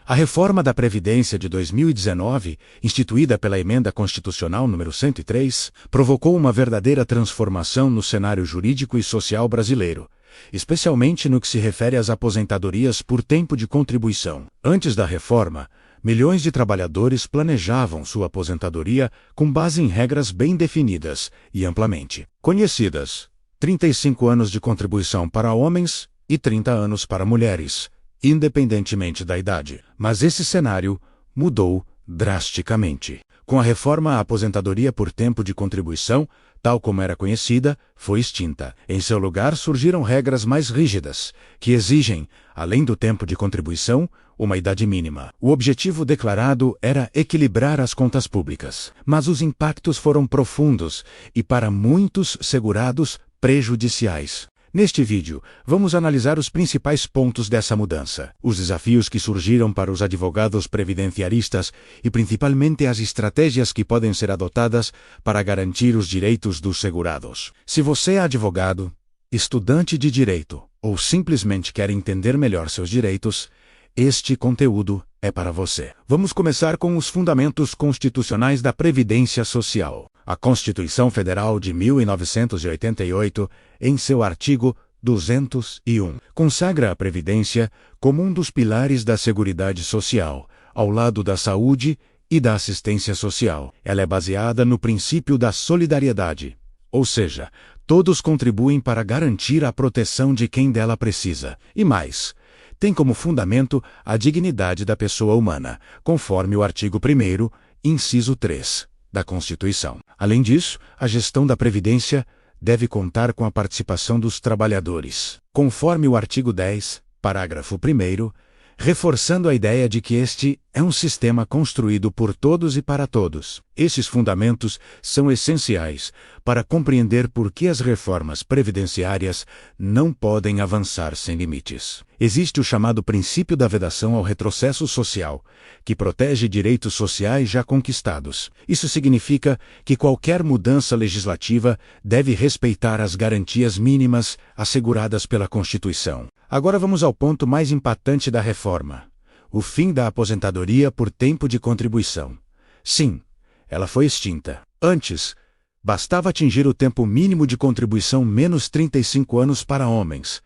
A reforma da Previdência de 2019, instituída pela Emenda Constitucional número 103, provocou uma verdadeira transformação no cenário jurídico e social brasileiro, especialmente no que se refere às aposentadorias por tempo de contribuição. Antes da reforma, milhões de trabalhadores planejavam sua aposentadoria com base em regras bem definidas e amplamente conhecidas: 35 anos de contribuição para homens e 30 anos para mulheres, independentemente da idade. Mas esse cenário mudou drasticamente. Com a reforma, a aposentadoria por tempo de contribuição, tal como era conhecida, foi extinta. Em seu lugar, surgiram regras mais rígidas, que exigem, além do tempo de contribuição, uma idade mínima. O objetivo declarado era equilibrar as contas públicas. Mas os impactos foram profundos e, para muitos segurados, prejudiciais. Neste vídeo, vamos analisar os principais pontos dessa mudança, os desafios que surgiram para os advogados previdenciaristas e principalmente as estratégias que podem ser adotadas para garantir os direitos dos segurados. Se você é advogado, estudante de direito ou simplesmente quer entender melhor seus direitos, este conteúdo é para você. Vamos começar com os fundamentos constitucionais da Previdência Social. A Constituição Federal de 1988, em seu artigo 201, consagra a Previdência como um dos pilares da Seguridade Social, ao lado da saúde e da assistência social. Ela é baseada no princípio da solidariedade, ou seja, todos contribuem para garantir a proteção de quem dela precisa. E mais, tem como fundamento a dignidade da pessoa humana, conforme o artigo 1º, inciso 3, da Constituição. Além disso, a gestão da Previdência deve contar com a participação dos trabalhadores, conforme o artigo 10, parágrafo 1º, reforçando a ideia de que este é um sistema construído por todos e para todos. Esses fundamentos são essenciais para compreender por que as reformas previdenciárias não podem avançar sem limites. Existe o chamado princípio da vedação ao retrocesso social, que protege direitos sociais já conquistados. Isso significa que qualquer mudança legislativa deve respeitar as garantias mínimas asseguradas pela Constituição. Agora vamos ao ponto mais impactante da reforma: o fim da aposentadoria por tempo de contribuição. Sim, ela foi extinta. Antes, bastava atingir o tempo mínimo de contribuição menos 35 anos para homens,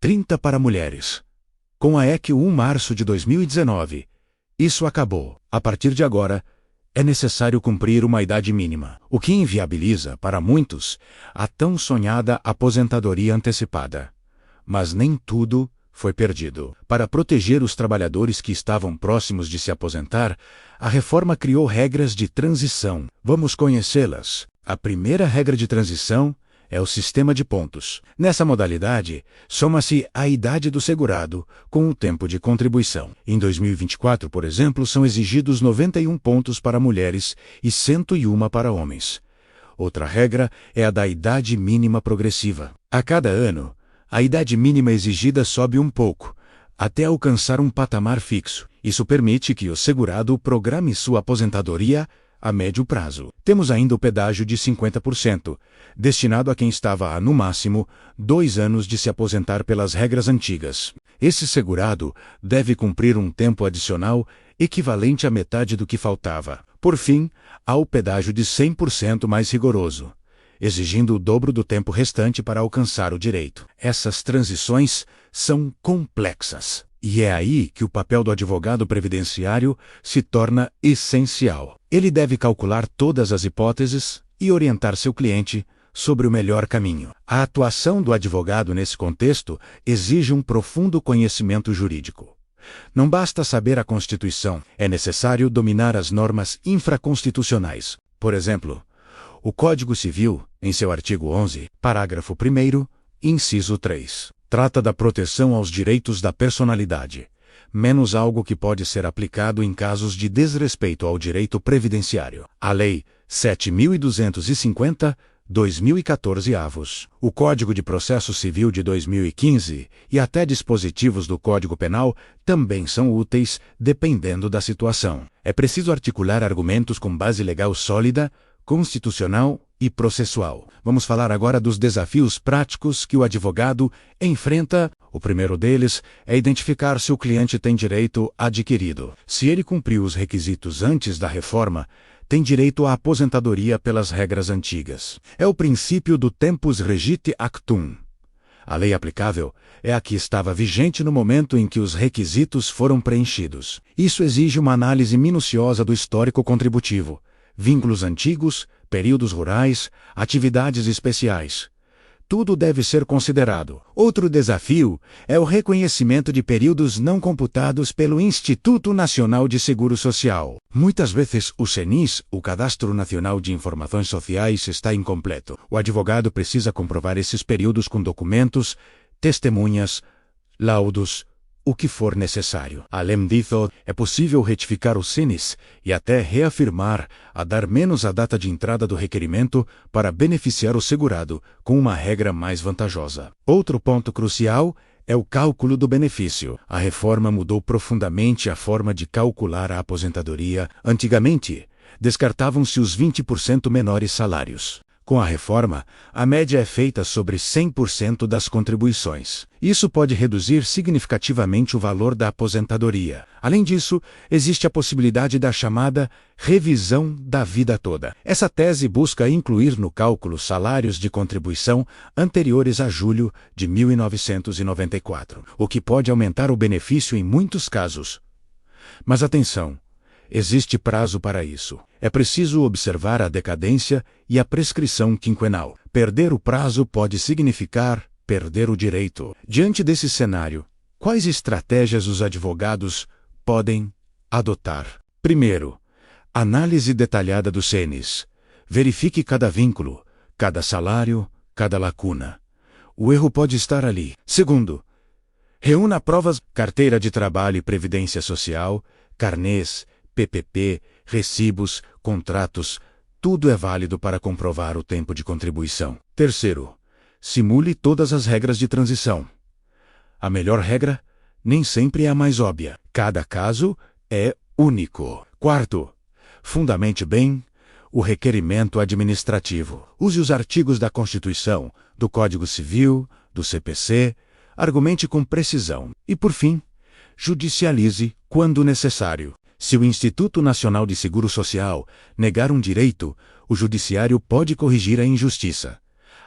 30 para mulheres. Com a EC 1 março de 2019, isso acabou. A partir de agora, é necessário cumprir uma idade mínima, o que inviabiliza, para muitos, a tão sonhada aposentadoria antecipada. Mas nem tudo foi perdido. Para proteger os trabalhadores que estavam próximos de se aposentar, a reforma criou regras de transição. Vamos conhecê-las. A primeira regra de transição é o sistema de pontos. Nessa modalidade, soma-se a idade do segurado com o tempo de contribuição. Em 2024, por exemplo, são exigidos 91 pontos para mulheres e 101 para homens. Outra regra é a da idade mínima progressiva. A cada ano, a idade mínima exigida sobe um pouco, até alcançar um patamar fixo. Isso permite que o segurado programe sua aposentadoria a médio prazo. Temos ainda o pedágio de 50%, destinado a quem estava há, no máximo, 2 anos de se aposentar pelas regras antigas. Esse segurado deve cumprir um tempo adicional equivalente à metade do que faltava. Por fim, há o pedágio de 100% mais rigoroso, exigindo o dobro do tempo restante para alcançar o direito. Essas transições são complexas, e é aí que o papel do advogado previdenciário se torna essencial. Ele deve calcular todas as hipóteses e orientar seu cliente sobre o melhor caminho. A atuação do advogado nesse contexto exige um profundo conhecimento jurídico. Não basta saber a Constituição, é necessário dominar as normas infraconstitucionais. Por exemplo, o Código Civil, em seu artigo 11, parágrafo 1º, inciso 3, trata da proteção aos direitos da personalidade, menos algo que pode ser aplicado em casos de desrespeito ao direito previdenciário. A Lei 7.250/2014, o Código de Processo Civil de 2015 e até dispositivos do Código Penal também são úteis, dependendo da situação. É preciso articular argumentos com base legal sólida, constitucional e processual. Vamos falar agora dos desafios práticos que o advogado enfrenta. O primeiro deles é identificar se o cliente tem direito adquirido. Se ele cumpriu os requisitos antes da reforma, tem direito à aposentadoria pelas regras antigas. É o princípio do tempus regit actum. A lei aplicável é a que estava vigente no momento em que os requisitos foram preenchidos. Isso exige uma análise minuciosa do histórico contributivo, vínculos antigos, períodos rurais, atividades especiais. Tudo deve ser considerado. Outro desafio é o reconhecimento de períodos não computados pelo Instituto Nacional de Seguro Social. Muitas vezes o CNIS, o Cadastro Nacional de Informações Sociais, está incompleto. O advogado precisa comprovar esses períodos com documentos, testemunhas, laudos, o que for necessário. Além disso, é possível retificar o CNIS e até reafirmar a dar menos a data de entrada do requerimento para beneficiar o segurado com uma regra mais vantajosa. Outro ponto crucial é o cálculo do benefício. A reforma mudou profundamente a forma de calcular a aposentadoria. Antigamente, descartavam-se os 20% menores salários. Com a reforma, a média é feita sobre 100% das contribuições. Isso pode reduzir significativamente o valor da aposentadoria. Além disso, existe a possibilidade da chamada revisão da vida toda. Essa tese busca incluir no cálculo salários de contribuição anteriores a julho de 1994, o que pode aumentar o benefício em muitos casos. Mas atenção! Existe prazo para isso. É preciso observar a decadência e a prescrição quinquenal. Perder o prazo pode significar perder o direito. Diante desse cenário, quais estratégias os advogados podem adotar? Primeiro, análise detalhada do CNIS. Verifique cada vínculo, cada salário, cada lacuna. O erro pode estar ali. Segundo, reúna provas, carteira de trabalho e previdência social, carnês, PPP, recibos, contratos, tudo é válido para comprovar o tempo de contribuição. Terceiro, simule todas as regras de transição. A melhor regra nem sempre é a mais óbvia. Cada caso é único. Quarto, fundamente bem o requerimento administrativo. Use os artigos da Constituição, do Código Civil, do CPC, argumente com precisão. E, por fim, judicialize quando necessário. Se o Instituto Nacional de Seguro Social negar um direito, o judiciário pode corrigir a injustiça.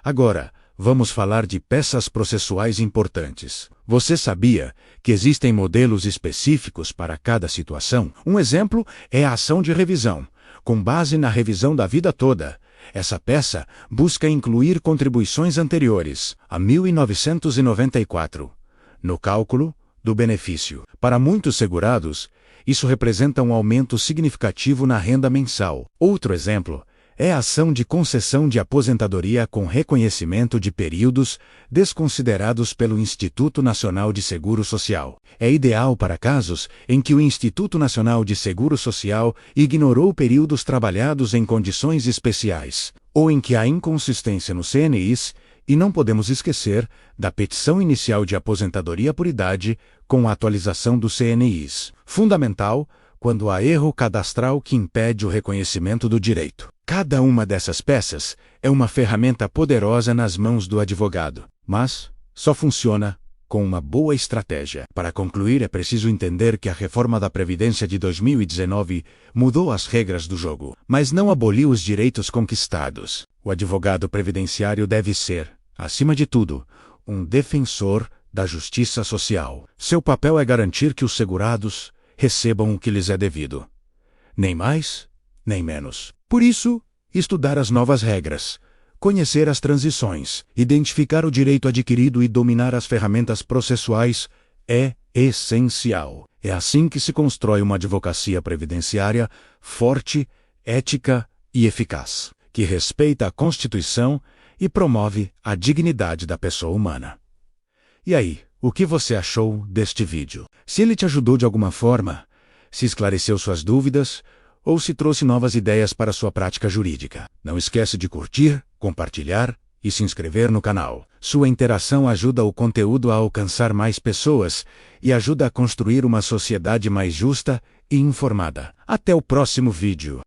Agora, vamos falar de peças processuais importantes. Você sabia que existem modelos específicos para cada situação? Um exemplo é a ação de revisão, com base na revisão da vida toda. Essa peça busca incluir contribuições anteriores a 1994 no cálculo do benefício. Para muitos segurados, isso representa um aumento significativo na renda mensal. Outro exemplo é a ação de concessão de aposentadoria com reconhecimento de períodos desconsiderados pelo Instituto Nacional de Seguro Social. É ideal para casos em que o Instituto Nacional de Seguro Social ignorou períodos trabalhados em condições especiais, ou em que há inconsistência no CNIS, e não podemos esquecer da petição inicial de aposentadoria por idade com a atualização do CNIS. Fundamental quando há erro cadastral que impede o reconhecimento do direito. Cada uma dessas peças é uma ferramenta poderosa nas mãos do advogado, mas só funciona com uma boa estratégia. Para concluir, é preciso entender que a reforma da Previdência de 2019 mudou as regras do jogo, mas não aboliu os direitos conquistados. O advogado previdenciário deve ser, acima de tudo, um defensor da justiça social. Seu papel é garantir que os segurados recebam o que lhes é devido. Nem mais, nem menos. Por isso, estudar as novas regras, conhecer as transições, identificar o direito adquirido e dominar as ferramentas processuais é essencial. É assim que se constrói uma advocacia previdenciária forte, ética e eficaz, que respeita a Constituição e promove a dignidade da pessoa humana. E aí, o que você achou deste vídeo? Se ele te ajudou de alguma forma, se esclareceu suas dúvidas, ou se trouxe novas ideias para sua prática jurídica. Não esquece de curtir, compartilhar e se inscrever no canal. Sua interação ajuda o conteúdo a alcançar mais pessoas e ajuda a construir uma sociedade mais justa e informada. Até o próximo vídeo.